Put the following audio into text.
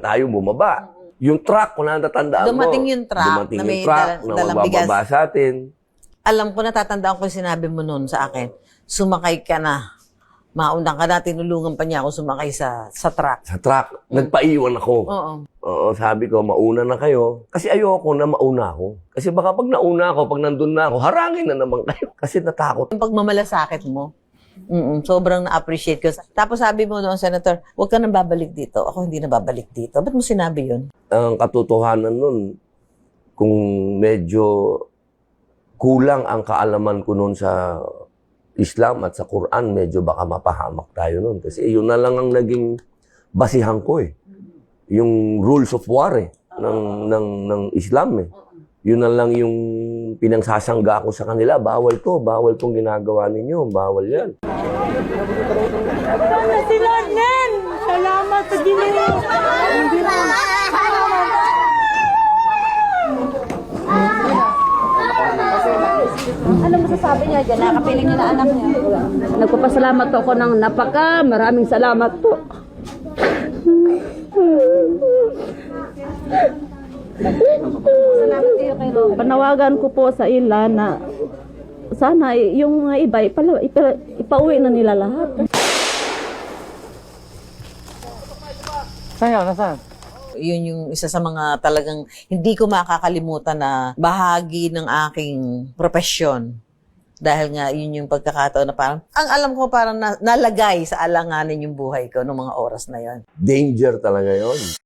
tayo bumaba. Yung truck, kung natatandaan mo. Dumating yung truck Dumating na yung may truck na dalang bigas. magbababa sa atin. Alam ko, natatandaan ko yung sinabi mo noon sa akin, sumakay ka na. Maunang ka na, tinulungan pa niya ako sumakay sa truck. Sa truck, nagpaiwan ako. Oo. Oo, sabi ko, mauna na kayo. Kasi ayoko na mauna ako. Kasi baka pag nauna ako, pag nandun na ako, harangin na naman kayo. Kasi natakot. Yung pagmamalasakit mo, sobrang na-appreciate ko. Tapos sabi mo noon, Senator, huwag ka nang babalik dito. Ako hindi na babalik dito. Ba't mo sinabi yun? Ang katotohanan nun, kung medyo kulang ang kaalaman ko nun sa Islam at sa Quran, medyo baka mapahamak tayo nun. Kasi yun na lang ang naging basihan ko eh. Yung rules of war eh, ng Islam eh. Yun na lang yung pinangsasangga ko sa kanila. Bawal to, bawal tong ginagawa ninyo, bawal yan. Sana sila, Nen! Salamat sa Ginoo! Ano masasabi niya dyan? Nakapiling niya na anak niya. Nagpapasalamat ako ng maraming salamat po. Panawagan ko po sa ila na sana yung mga iba ipauwi na nila lahat. Nasaan? Yun yung isa sa mga talagang hindi ko makakalimutan na bahagi ng aking propesyon. Dahil nga yun yung pagkakataon na parang, ang alam ko parang nalagay sa alanganin yung buhay ko noong mga oras na yon. Danger talaga yon.